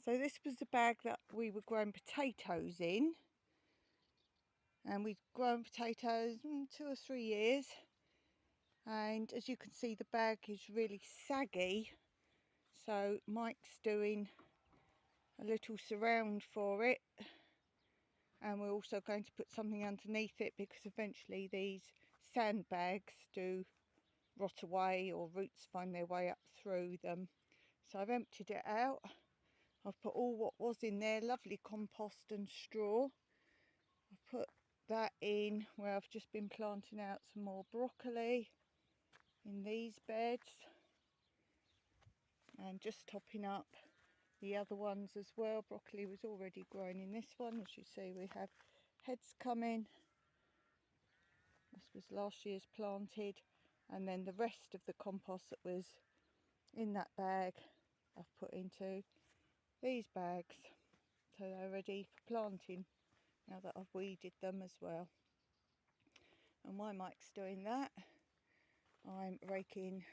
So this was the bag that we were growing potatoes in, and we'd grown potatoes 2 or 3 years, and as you can see the bag is really saggy, so Mike's doing a little surround for it, and we're also going to put something underneath it because eventually these sandbags do rot away or roots find their way up through them. So I've emptied it out. I've put all what was in there, lovely compost and straw. I've put that in where I've just been planting out some more broccoli in these beds, and just topping up the other ones as well. Broccoli was already growing in this one. As you see, we have heads coming. This was last year's planted, and then the rest of the compost that was in that bag I've put into these bags, so they're ready for planting now that I've weeded them as well. And while Mike's doing that, I'm raking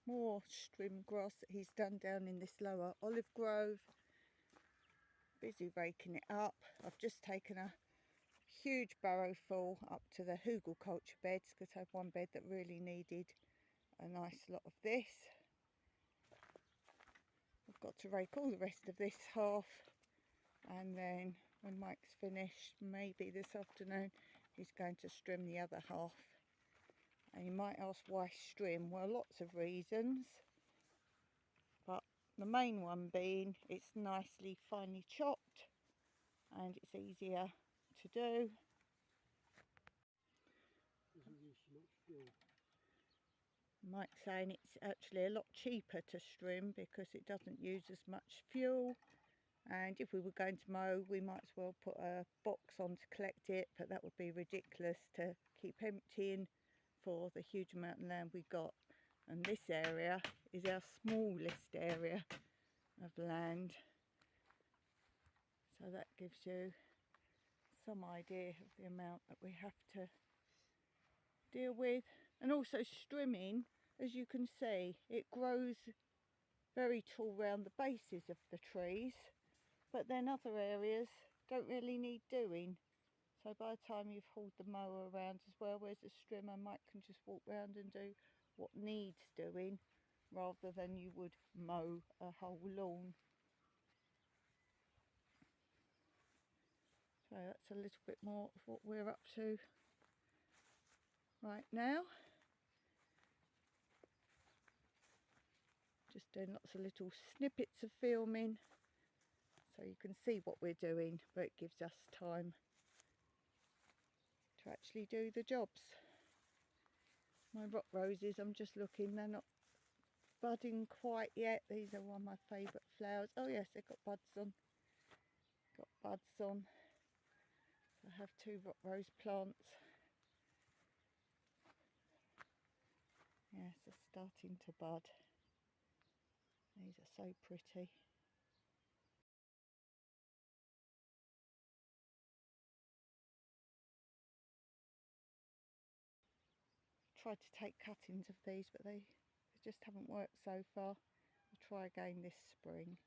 more strim grass that he's done down in this lower olive grove. Busy raking it up. I've just taken a huge barrow full up to the Hugelkultur beds because I had one bed that really needed a nice lot of this. I've got to rake all the rest of this half, and then when Mike's finished, maybe this afternoon, he's going to strim the other half. And you might ask why strim? Well, lots of reasons, but the main one being it's nicely finely chopped and it's easier to do. Doesn't use so much fuel. Mike's saying it's actually a lot cheaper to strim because it doesn't use as much fuel, and if we were going to mow we might as well put a box on to collect it, but that would be ridiculous to keep emptying for the huge amount of land we got. And this area is our smallest area of land, so that gives you some idea of the amount that we have to deal with. And also strimming, as you can see, it grows very tall round the bases of the trees, but then other areas don't really need doing. So by the time you've hauled the mower around as well, whereas a strimmer, Mike can just walk round and do what needs doing rather than you would mow a whole lawn. So that's a little bit more of what we're up to right now. Just doing lots of little snippets of filming so you can see what we're doing, but it gives us time to actually do the jobs. My rock roses, I'm just looking, they're not budding quite yet. These are one of my favourite flowers. Oh yes, they've got buds on. Got buds on. I have 2 rock rose plants. Yes, they're starting to bud. These are so pretty. Tried to take cuttings of these, but they just haven't worked so far. I'll try again this spring.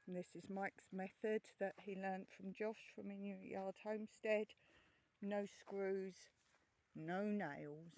And this is Mike's method that he learnt from Josh from in New Yard Homestead. No screws, no nails.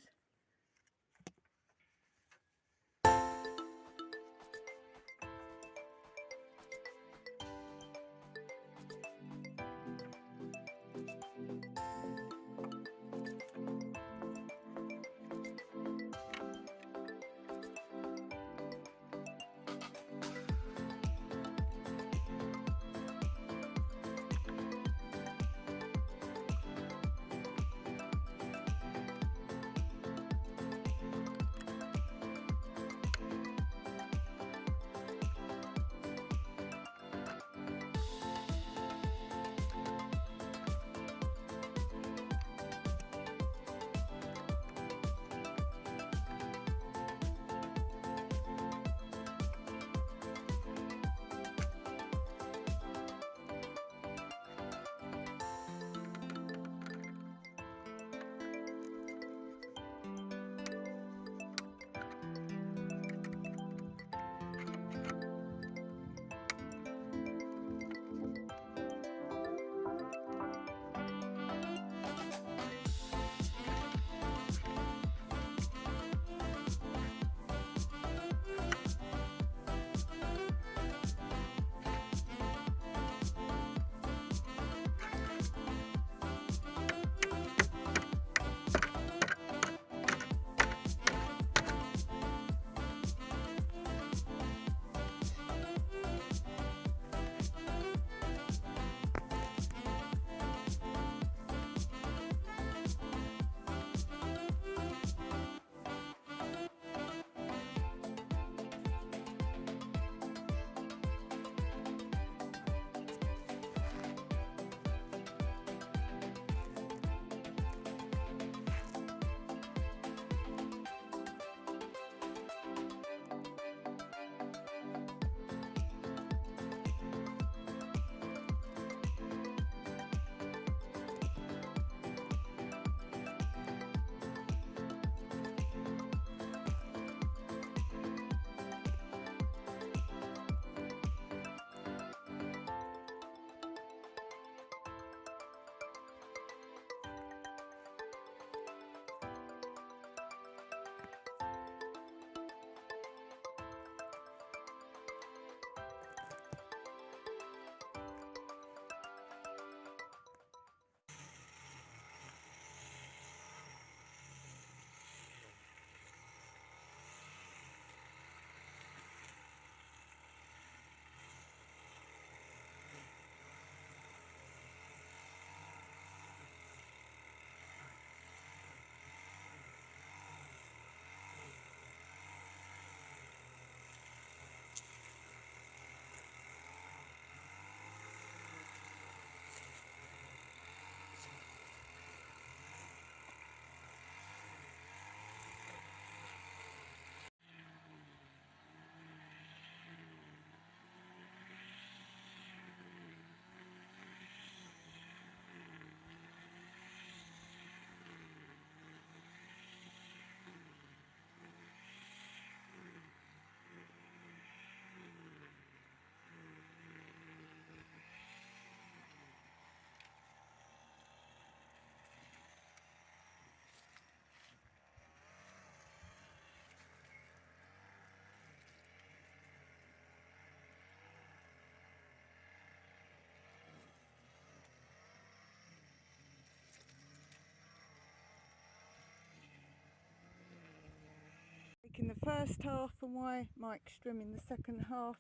in the first half and why Mike's trimming the second half.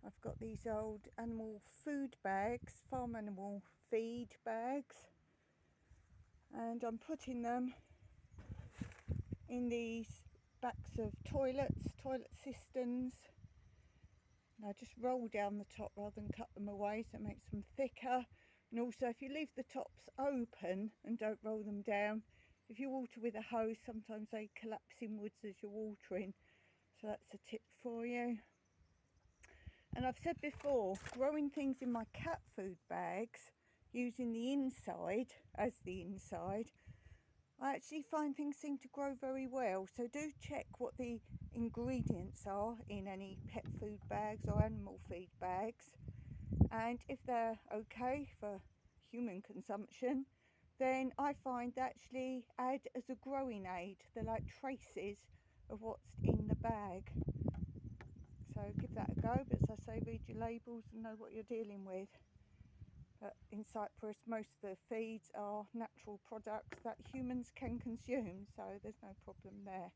I've got these old animal food bags, farm animal feed bags, and I'm putting them in these backs of toilet cisterns. I just roll down the top rather than cut them away, so it makes them thicker. And also, if you leave the tops open and don't roll them down, if you water with a hose, sometimes they collapse inwards as you're watering. So that's a tip for you. And I've said before, growing things in my cat food bags, using the inside as the inside, I actually find things seem to grow very well. So do check what the ingredients are in any pet food bags or animal feed bags, and if they're okay for human consumption, then I find they actually add as a growing aid. They're like traces of what's in the bag. So give that a go, but as I say, read your labels and know what you're dealing with. But in Cyprus, most of the feeds are natural products that humans can consume, so there's no problem there.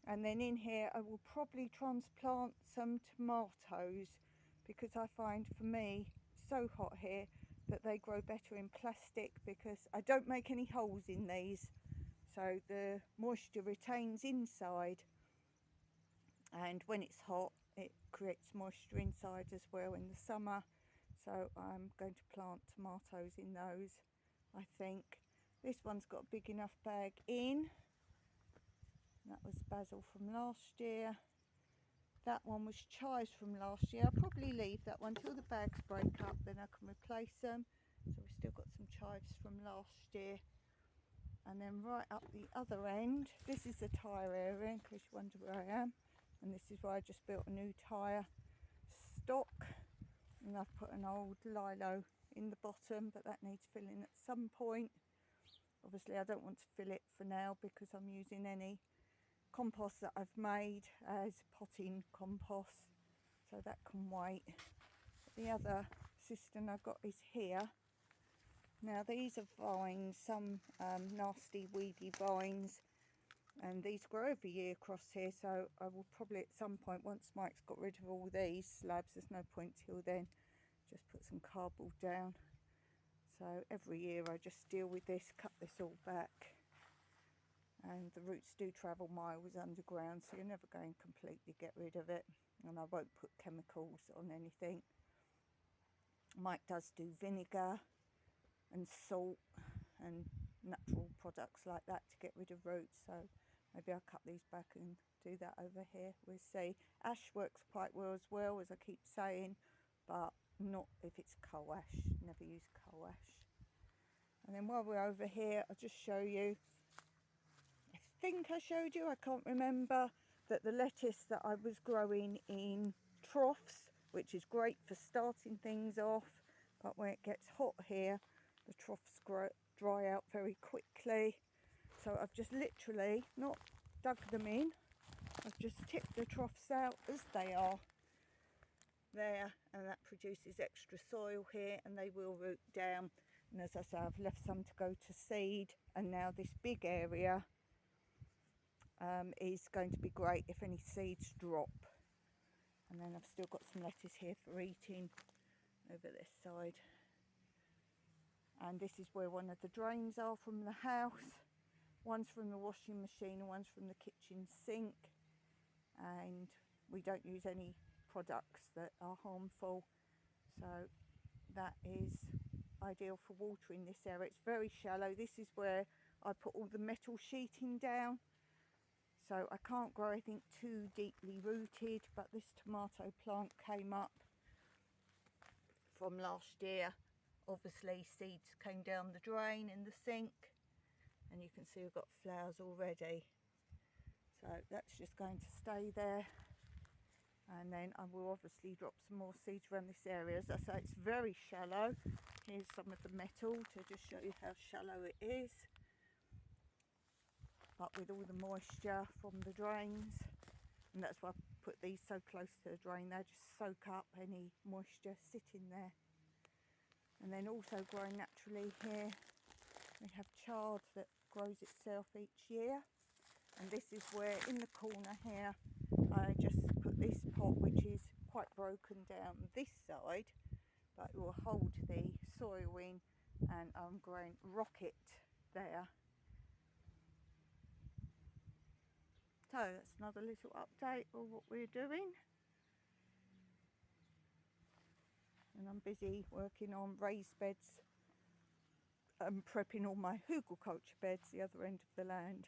And then in here I will probably transplant some tomatoes, because I find, for me, it's so hot here, that they grow better in plastic, because I don't make any holes in these, so the moisture retains inside, and when it's hot it creates moisture inside as well in the summer. So I'm going to plant tomatoes in those, I think. This one's got a big enough bag in. That was basil from last year. That one was chives from last year. I'll probably leave that one till the bags break up, then I can replace them. So we've still got some chives from last year. And then right up the other end, this is the tyre area, in case you wonder where I am. And this is where I just built a new tyre stock. And I've put an old lilo in the bottom, but that needs filling at some point. Obviously I don't want to fill it for now, because I'm using any compost that I've made as potting compost, so that can wait. The other cistern I've got is here. Now these are vines, some nasty weedy vines, and these grow every year across here, so I will probably at some point, once Mike's got rid of all these slabs, there's no point till then, just put some cardboard down. So every year I just deal with this, cut this all back, and the roots do travel miles underground, so you're never going to completely get rid of it. And I won't put chemicals on anything. Mike does do vinegar and salt and natural products like that to get rid of roots, so maybe I'll cut these back and do that over here. We'll see. Ash works quite well, as I keep saying, but not if it's coash. Never use coash. And then while we're over here, I'll just show you, I think I showed you, I can't remember, that the lettuce that I was growing in troughs, which is great for starting things off, but when it gets hot here, the troughs dry out very quickly. So I've just literally not dug them in, I've just tipped the troughs out as they are there, and that produces extra soil here, and they will root down. And as I say, I've left some to go to seed, and now this big area is going to be great if any seeds drop. And then I've still got some lettuce here for eating over this side. And this is where one of the drains are from the house. One's from the washing machine and one's from the kitchen sink. And we don't use any products that are harmful. So that is ideal for watering this area. It's very shallow. This is where I put all the metal sheeting down. So I can't grow anything too deeply rooted, but this tomato plant came up from last year. Obviously seeds came down the drain in the sink, and you can see we've got flowers already. So that's just going to stay there, and then I will obviously drop some more seeds around this area. As I say, it's very shallow. Here's some of the metal to just show you how shallow it is. But with all the moisture from the drains, and that's why I put these so close to the drain, they just soak up any moisture sitting there. And then also growing naturally here, we have chard that grows itself each year. And this is where, in the corner here, I just put this pot, which is quite broken down this side, but it will hold the soil in, and I'm growing rocket there. So that's another little update of what we're doing. And I'm busy working on raised beds and prepping all my Hugelkultur beds the other end of the land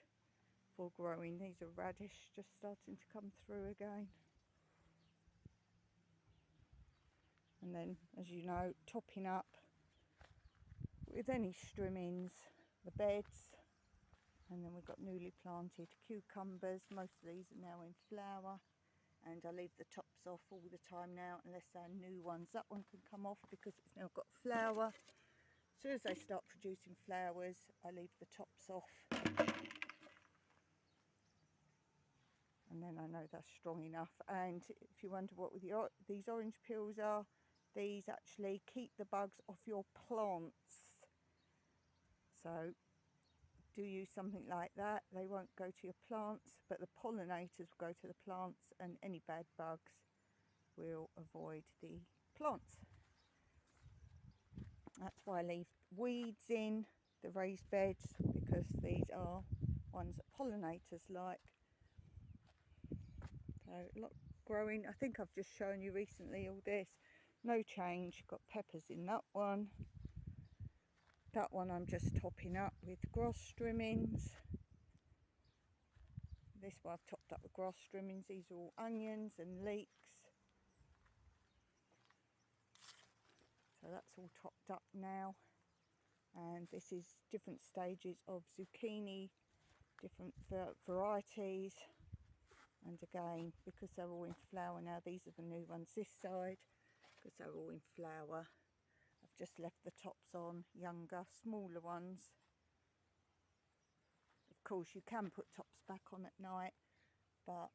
for growing. These are radish just starting to come through again. And then, as you know, topping up with any trimmings the beds. And then we've got newly planted cucumbers. Most of these are now in flower, and I leave the tops off all the time now unless they're new ones. That one can come off because it's now got flower. As soon as they start producing flowers, I leave the tops off, and then I know they're strong enough. And if you wonder what these orange peels are, these actually keep the bugs off your plants. So do use something like that. They won't go to your plants, but the pollinators will go to the plants, and any bad bugs will avoid the plants. That's why I leave weeds in the raised beds, because these are ones that pollinators like. So a lot growing. I think I've just shown you recently all this. No change. Got peppers in that one. That one I'm just topping up with grass trimmings. This one I've topped up with grass trimmings. These are all onions and leeks. So that's all topped up now. And this is different stages of zucchini, different varieties. And again, because they're all in flower now, these are the new ones this side, because they're all in flower. I've just left the tops on, younger, smaller ones. Of course, you can put tops back on at night, but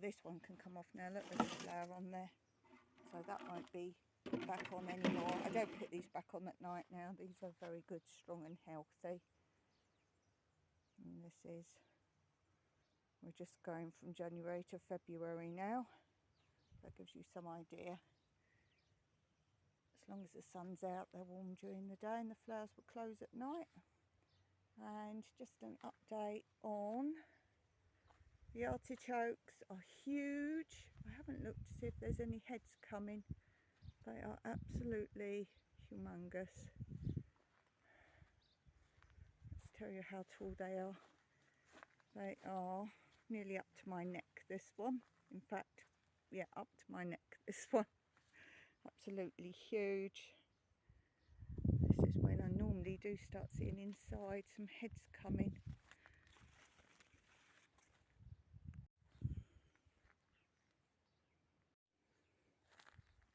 this one can come off now. Look, there's a flower on there. So that won't be put back on anymore. I don't put these back on at night now. These are very good, strong and healthy. And this is, we're just going from January to February now. That gives you some idea. As long as the sun's out, they're warm during the day, and the flowers will close at night. And just an update on the artichokes are huge. I haven't looked to see if there's any heads coming. They are absolutely humongous. Let's tell you how tall they are. They are nearly up to my neck, this one. In fact, yeah, up to my neck, this one. Absolutely huge. This is when I normally do start seeing inside some heads coming.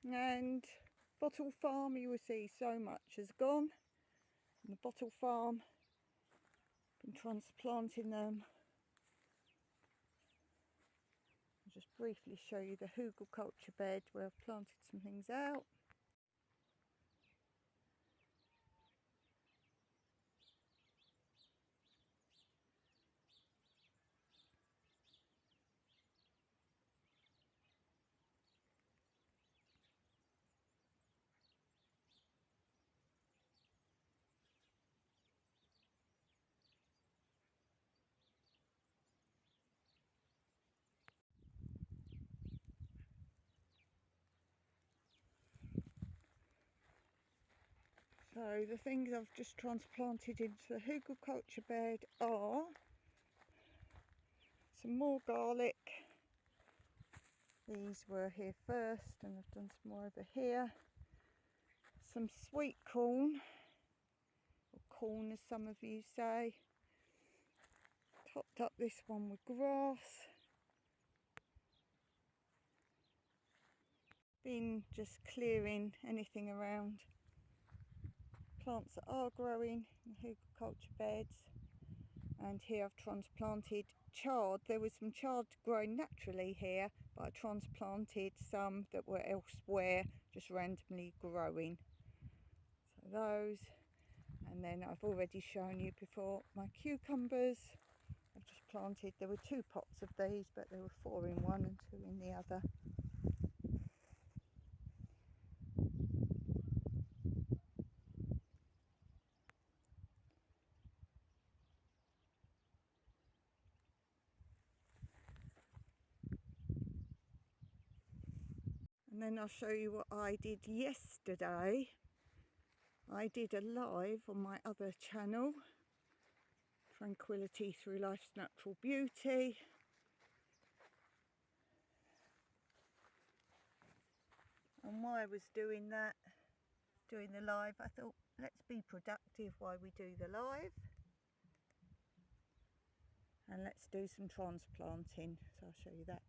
And bottle farm, you will see so much has gone. And the bottle farm, been transplanting them. I'll just briefly show you the Hugelkultur bed where I've planted some things out. So the things I've just transplanted into the Hugelkultur bed are some more garlic. These were here first, and I've done some more over here. Some sweet corn, or corn as some of you say. Topped up this one with grass. Been just clearing anything around plants that are growing in the Hugelkultur beds. And here I've transplanted chard. There was some chard growing naturally here, but I transplanted some that were elsewhere, just randomly growing. So those, and then I've already shown you before my cucumbers. I've just transplanted. There were 2 pots of these, but there were 4 in one and 2 in the other. And then I'll show you what I did yesterday. I did a live on my other channel, Tranquillity Through Life's Natural Beauty. And while I was doing that, doing the live, I thought, let's be productive while we do the live. And let's do some transplanting, so I'll show you that.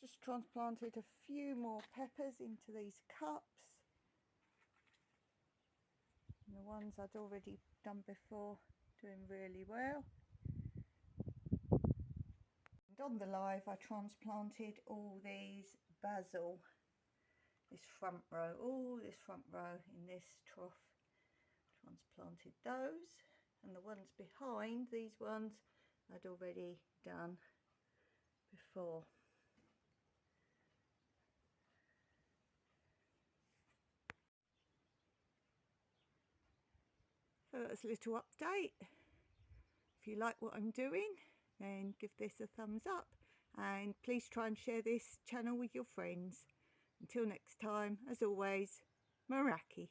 Just transplanted a few more peppers into these cups. And the ones I'd already done before, doing really well. And on the live I transplanted all these basil, this front row, all this front row in this trough. Transplanted those, and the ones behind, these ones I'd already done before. So that's a little update. If you like what I'm doing, then give this a thumbs up, and please try and share this channel with your friends. Until next time, as always, Maraki.